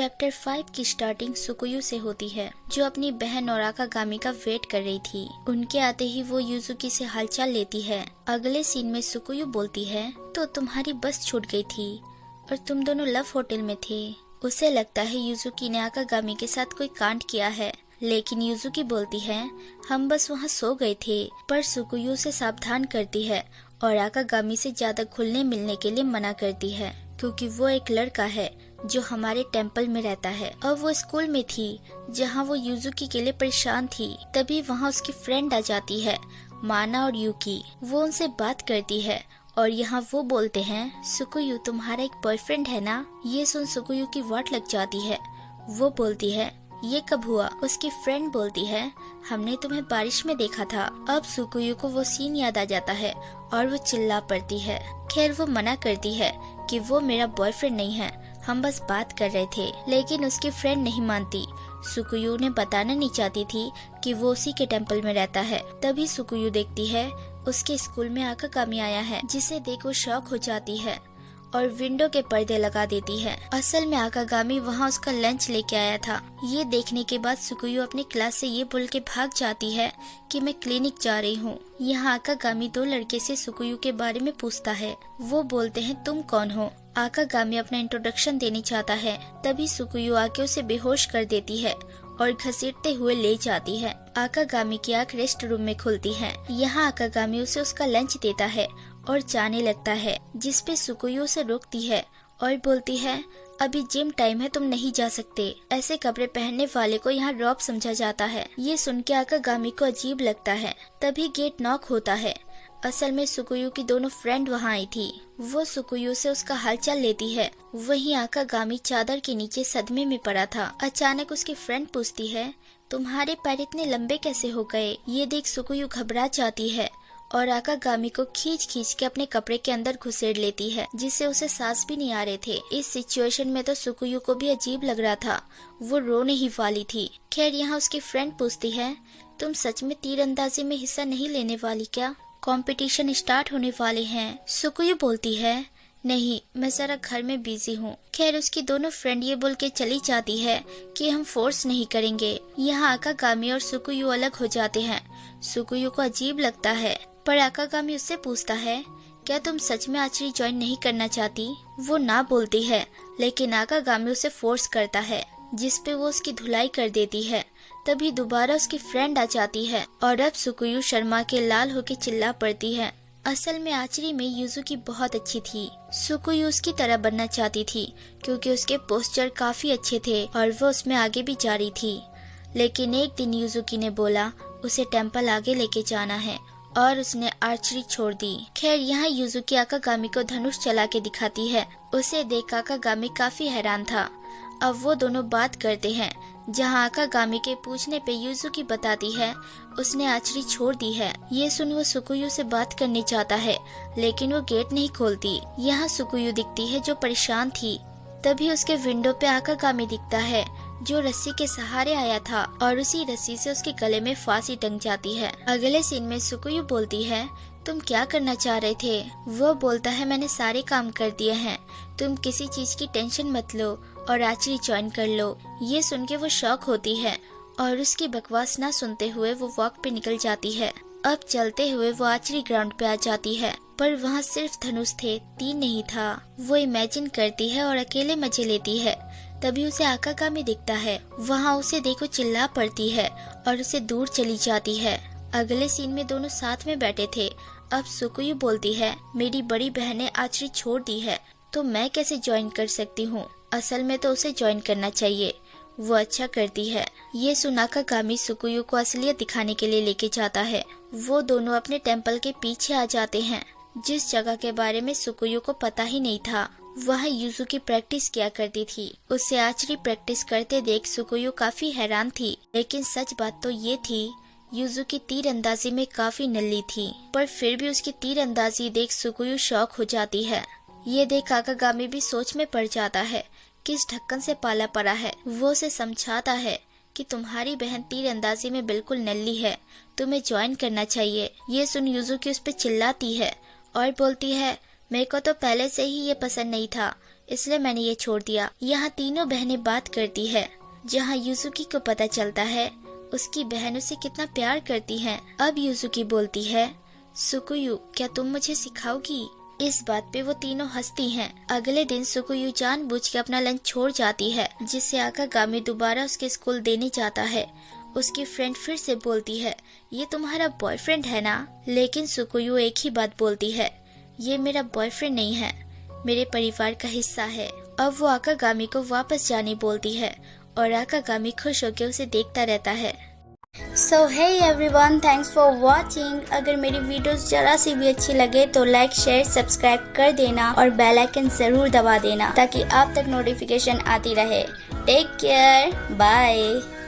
Chapter 5 की starting सुकुयु से होती है, जो अपनी बहन और आकागामी का वेट कर रही थी। उनके आते ही वो युजुकी से हालचाल लेती है। अगले सीन में सुकुयु बोलती है, तो तुम्हारी बस छूट गई थी और तुम दोनों लव होटल में थे। उसे लगता है युजुकी ने आकागामी के साथ कोई कांड किया है, लेकिन युजुकी बोलती है हम बस वहाँ सो गए थे। पर सुकुयु उसे सावधान करती है और आकागामी से ज्यादा घुलने मिलने के लिए मना करती है, क्योंकि वो एक लड़का है जो हमारे टेम्पल में रहता है। अब वो स्कूल में थी जहाँ वो युजुकी के लिए परेशान थी। तभी वहाँ उसकी फ्रेंड आ जाती है, माना और यूकी। वो उनसे बात करती है और यहाँ वो बोलते हैं सुकुयु तुम्हारा एक बॉयफ्रेंड है ना। ये सुन सुकुयु की वाट लग जाती है। वो बोलती है ये कब हुआ। उसकी फ्रेंड बोलती है हमने तुम्हें बारिश में देखा था। अब सुकुयु को वो सीन याद आ जाता है और वो चिल्ला पड़ती है। खैर वो मना करती है कि वो मेरा बॉयफ्रेंड नहीं है, हम बस बात कर रहे थे। लेकिन उसकी फ्रेंड नहीं मानती। सुकुयु ने बताना नहीं चाहती थी कि वो उसी के टेम्पल में रहता है। तभी सुकुयु देखती है उसके स्कूल में आकागामी आया है, जिसे देख वो शॉक हो जाती है और विंडो के पर्दे लगा देती है। असल में आकागामी वहाँ उसका लंच लेके आया था। ये देखने के बाद सुकुयु अपनी क्लास से ये बोल के भाग जाती है कि मैं क्लिनिक जा रही हूँ। यहाँ आकागामी दो लड़के से सुकुयु के बारे में पूछता है। वो बोलते हैं तुम कौन हो। आकागामी अपना इंट्रोडक्शन देने चाहता है। तभी सुकुयु आके उसे बेहोश कर देती है और घसीटते हुए ले जाती है। आकागामी की आँख रेस्ट रूम में खुलती है। यहाँ आकागामी उसे उसका लंच देता है और जाने लगता है, जिसपे सुकुयु उसे रोकती है और बोलती है अभी जिम टाइम है, तुम नहीं जा सकते। ऐसे कपड़े पहनने वाले को यहाँ रॉब समझा जाता है। ये सुन के आकागामी को अजीब लगता है। तभी गेट नॉक होता है। असल में सुकुयु की दोनों फ्रेंड वहाँ आई थी। वो सुकुयु से उसका हालचाल लेती है। वहीं आकागामी चादर के नीचे सदमे में पड़ा था। अचानक उसकी फ्रेंड पूछती है तुम्हारे पैर इतने लंबे कैसे हो गए। ये देख सुकुयु घबरा जाती है और आकागामी को खींच खींच के अपने कपड़े के अंदर घुसेड़ लेती है, जिससे उसे सांस भी नहीं आ रहे थे। इस सिचुएशन में तो सुकुयु को भी अजीब लग रहा था। वो रोने ही वाली थी। खैर यहाँ उसकी फ्रेंड पूछती है तुम सच में तीरंदाजी में हिस्सा नहीं लेने वाली क्या, कंपटीशन स्टार्ट होने वाले हैं। सुकुयु बोलती है नहीं, मैं जरा घर में बिजी हूँ। खैर उसकी दोनों फ्रेंड ये बोल के चली जाती है कि हम फोर्स नहीं करेंगे। यहाँ आकागामी और सुकुयु अलग हो जाते हैं। सुकुयु को अजीब लगता है, पर आकागामी उससे पूछता है क्या तुम सच में आर्चरी ज्वाइन नहीं करना चाहती। वो ना बोलती है, लेकिन आकागामी उसे फोर्स करता है, जिसपे वो उसकी धुलाई कर देती है। तभी दोबारा उसकी फ्रेंड आ जाती है और अब सुकुयु शर्मा के लाल होके चिल्ला पड़ती है। असल में आर्चरी में युजुकी बहुत अच्छी थी। सुकुयु उसकी तरह बनना चाहती थी, क्योंकि उसके पोस्चर काफी अच्छे थे और वो उसमें आगे भी जा रही थी। लेकिन एक दिन युजुकी ने बोला उसे टेम्पल आगे लेके जाना है और उसने आर्चरी छोड़ दी। खैर यहाँ युजुकी आकागामी को धनुष चला के दिखाती है। उसे देख आकागामी काफी हैरान था। अब वो दोनों बात करते हैं, जहाँ आकागामी के पूछने पे युजुकी बताती है उसने आर्चरी छोड़ दी है। ये सुन वो सुकुयु से बात करने चाहता है, लेकिन वो गेट नहीं खोलती। यहाँ सुकुयु दिखती है जो परेशान थी। तभी उसके विंडो पे आकागामी दिखता है, जो रस्सी के सहारे आया था और उसी रस्सी से उसके गले में फांसी टंग जाती है। अगले सीन में सुकुयु बोलती है तुम क्या करना चाह रहे थे। वो बोलता है मैंने सारे काम कर दिए हैं, तुम किसी चीज की टेंशन मत लो और आर्चरी ज्वाइन कर लो। ये सुन के वो शॉक होती है और उसकी बकवास ना सुनते हुए वो वॉक पे निकल जाती है। अब चलते हुए वो आर्चरी ग्राउंड पे आ जाती है, पर वहाँ सिर्फ धनुष थे, तीर नहीं था। वो इमेजिन करती है और अकेले मजे लेती है। तभी उसे आकागामी दिखता है। वहाँ उसे देखो चिल्ला पड़ती है और उसे दूर चली जाती है। अगले सीन में दोनों साथ में बैठे थे। अब सुकुयु बोलती है मेरी बड़ी बहन ने आर्चरी छोड़ दी है, तो मैं कैसे ज्वाइन कर सकती हूँ। असल में तो उसे ज्वाइन करना चाहिए, वो अच्छा करती है। ये सुना आकागामी सुकुयु को असलियत दिखाने के लिए लेके जाता है। वो दोनों अपने टेम्पल के पीछे आ जाते हैं, जिस जगह के बारे में सुकुयु को पता ही नहीं था। वह युजुकी प्रैक्टिस किया करती थी। उसे आर्चरी प्रैक्टिस करते देख सुकुयु काफी हैरान थी, लेकिन सच बात तो ये थी युजुकी तीर अंदाजी में काफी नल्ली थी। पर फिर भी उसकी तीर अंदाजी देख सुकुयु शॉक हो जाती है। ये देख आकागामी भी सोच में पड़ जाता है किस ढक्कन से पाला पड़ा है। वो उसे समझाता है कि तुम्हारी बहन तीर अंदाजी में बिल्कुल नल्ली है, तुम्हें ज्वाइन करना चाहिए। ये सुन युजुकी उस पे चिल्लाती है और बोलती है मेरे को तो पहले से ही ये पसंद नहीं था, इसलिए मैंने ये छोड़ दिया। यहाँ तीनों बहनें बात करती है, जहाँ यूजुकी को पता चलता है उसकी बहन उसे कितना प्यार करती है। अब यूजुकी बोलती है, सुकुयु क्या तुम मुझे सिखाओगी? इस बात पे वो तीनों हंसती हैं। अगले दिन सुकुयु जानबूझ के अपना लंच छोड़ जाती है, जिससे आकागामी दोबारा उसके स्कूल देने जाता है। उसकी फ्रेंड फिर से बोलती है, ये तुम्हारा बॉयफ्रेंड है ना? लेकिन सुकुयु एक ही बात बोलती है, ये मेरा बॉयफ्रेंड नहीं है, मेरे परिवार का हिस्सा है। अब वो आकागामी को वापस जाने बोलती है और आकागामी खुश होकर उसे देखता रहता है। So hey everyone, thanks for watching. अगर मेरी वीडियोस जरा सी भी अच्छी लगे तो लाइक शेयर सब्सक्राइब कर देना और बेल आइकन जरूर दबा देना ताकि आप तक नोटिफिकेशन आती रहे। Take care, bye.